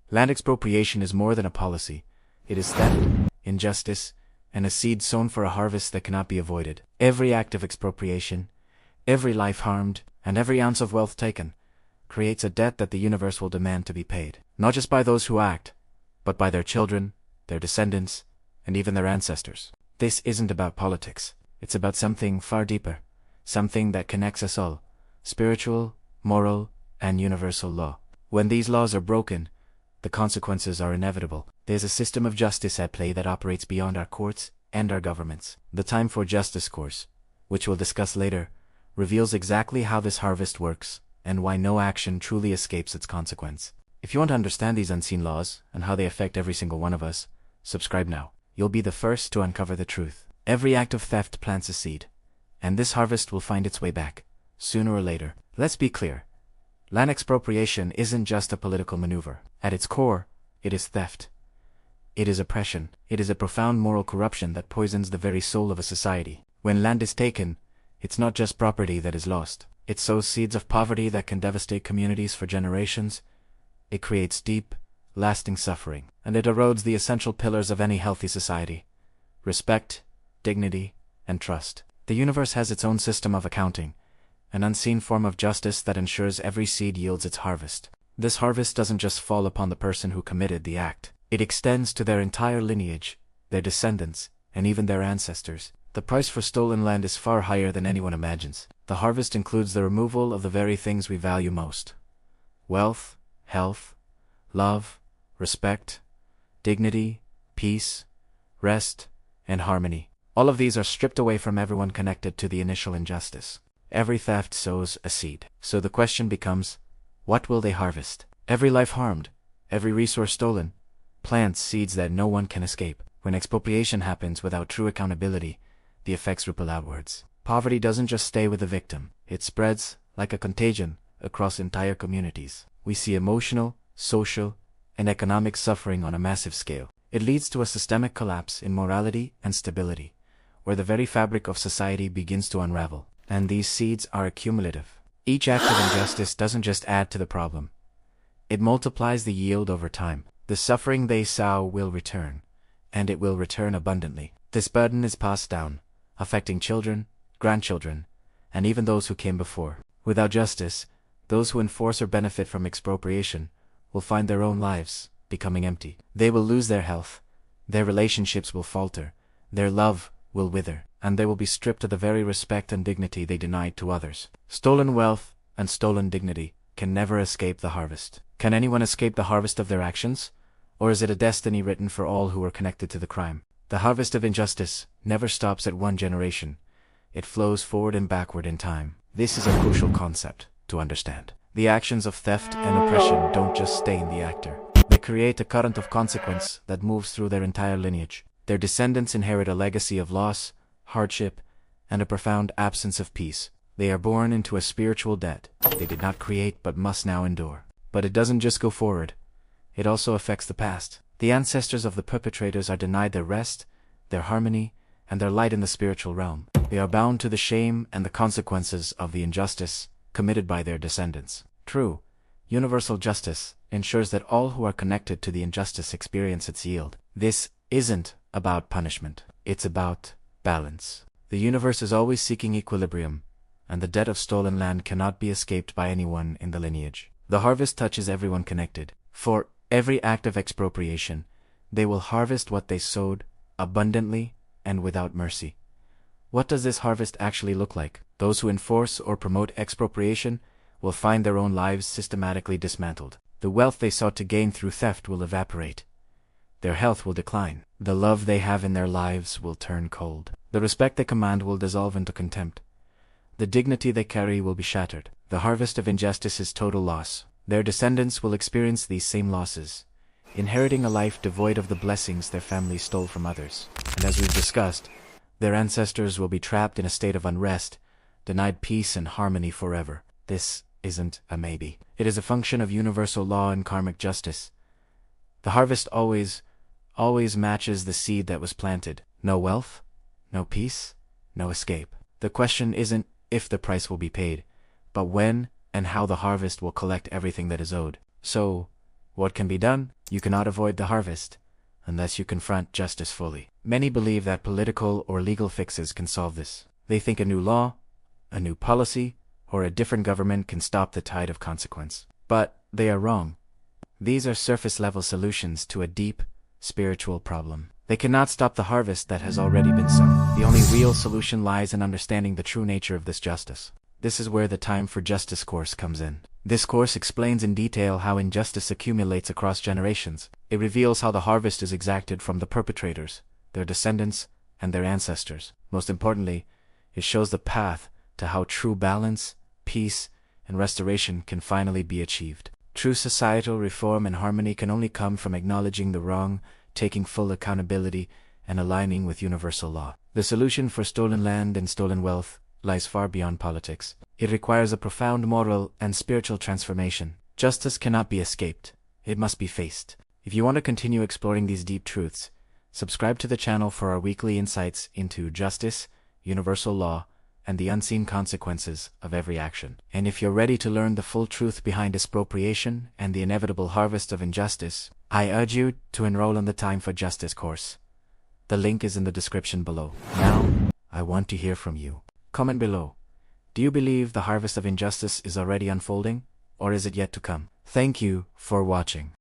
Land expropriation is more than a policy. It is theft, injustice, and a seed sown for a harvest that cannot be avoided. Every act of expropriation, every life harmed, and every ounce of wealth taken, creates a debt that the universe will demand to be paid, not just by those who act, but by their children, their descendants, and even their ancestors. This isn't about politics. It's about something far deeper, something that connects us all: spiritual, moral, and universal law. When these laws are broken, the consequences are inevitable. There's a system of justice at play that operates beyond our courts and our governments. The Time for Justice course, which we'll discuss later, reveals exactly how this harvest works and why no action truly escapes its consequence. If you want to understand these unseen laws and how they affect every single one of us, subscribe now. You'll be the first to uncover the truth. Every act of theft plants a seed, and this harvest will find its way back, sooner or later. Let's be clear. Land expropriation isn't just a political maneuver. At its core, it is theft. It is oppression. It is a profound moral corruption that poisons the very soul of a society. When land is taken, it's not just property that is lost. It sows seeds of poverty that can devastate communities for generations. It creates deep, lasting suffering, and it erodes the essential pillars of any healthy society: respect, dignity, and trust. The universe has its own system of accounting, an unseen form of justice that ensures every seed yields its harvest. This harvest doesn't just fall upon the person who committed the act. It extends to their entire lineage, their descendants, and even their ancestors. The price for stolen land is far higher than anyone imagines. The harvest includes the removal of the very things we value most: wealth, health, love, respect, dignity, peace, rest, and harmony. All of these are stripped away from everyone connected to the initial injustice. Every theft sows a seed. So the question becomes, what will they harvest? Every life harmed, every resource stolen, plants seeds that no one can escape. When expropriation happens without true accountability, the effects ripple outwards. Poverty doesn't just stay with the victim. It spreads, like a contagion, across entire communities. We see emotional, social, and economic suffering on a massive scale. It leads to a systemic collapse in morality and stability, where the very fabric of society begins to unravel. And these seeds are accumulative. Each act of injustice doesn't just add to the problem. It multiplies the yield over time. The suffering they sow will return, and it will return abundantly. This burden is passed down, affecting children, grandchildren, and even those who came before. Without justice, those who enforce or benefit from expropriation will find their own lives becoming empty. They will lose their health, their relationships will falter, their love will wither, and they will be stripped of the very respect and dignity they denied to others. Stolen wealth and stolen dignity can never escape the harvest. Can anyone escape the harvest of their actions? Or is it a destiny written for all who are connected to the crime? The harvest of injustice never stops at one generation. It flows forward and backward in time. This is a crucial concept to understand. The actions of theft and oppression don't just stay in the actor. They create a current of consequence that moves through their entire lineage. Their descendants inherit a legacy of loss, hardship, and a profound absence of peace. They are born into a spiritual debt they did not create but must now endure. But it doesn't just go forward. It also affects the past. The ancestors of the perpetrators are denied their rest, their harmony, and their light in the spiritual realm. They are bound to the shame and the consequences of the injustice committed by their descendants. True, universal justice ensures that all who are connected to the injustice experience its yield. This isn't about punishment. It's about balance. The universe is always seeking equilibrium, and the debt of stolen land cannot be escaped by anyone in the lineage. The harvest touches everyone connected. For every act of expropriation, they will harvest what they sowed, abundantly and without mercy. What does this harvest actually look like? Those who enforce or promote expropriation will find their own lives systematically dismantled. The wealth they sought to gain through theft will evaporate. Their health will decline. The love they have in their lives will turn cold. The respect they command will dissolve into contempt. The dignity they carry will be shattered. The harvest of injustice is total loss. Their descendants will experience these same losses, inheriting a life devoid of the blessings their families stole from others. And as we've discussed, their ancestors will be trapped in a state of unrest, denied peace and harmony forever. This isn't a maybe. It is a function of universal law and karmic justice. The harvest always matches the seed that was planted. No wealth, no peace, no escape. The question isn't if the price will be paid, but when and how the harvest will collect everything that is owed. So, What can be done? You cannot avoid the harvest unless you confront justice fully. Many believe that political or legal fixes can solve this. They think a new law, a new policy, or a different government can stop the tide of consequence. But they are wrong. These are surface-level solutions to a deep, spiritual problem. They cannot stop the harvest that has already been sown. The only real solution lies in understanding the true nature of this justice. This is where the Time for Justice course comes in. This course explains in detail how injustice accumulates across generations. It reveals how the harvest is exacted from the perpetrators, their descendants, and their ancestors. Most importantly, it shows the path to how true balance, peace, and restoration can finally be achieved. True societal reform and harmony can only come from acknowledging the wrong, taking full accountability, and aligning with universal law. The solution for stolen land and stolen wealth lies far beyond politics. It requires a profound moral and spiritual transformation. Justice cannot be escaped. It must be faced. If you want to continue exploring these deep truths, subscribe to the channel for our weekly insights into justice, universal law, and the unseen consequences of every action. And if you're ready to learn the full truth behind expropriation and the inevitable harvest of injustice, I urge you to enroll in the Time for Justice course. The link is in the description below. Now, I want to hear from you. Comment below. Do you believe the harvest of injustice is already unfolding, or is it yet to come? Thank you for watching.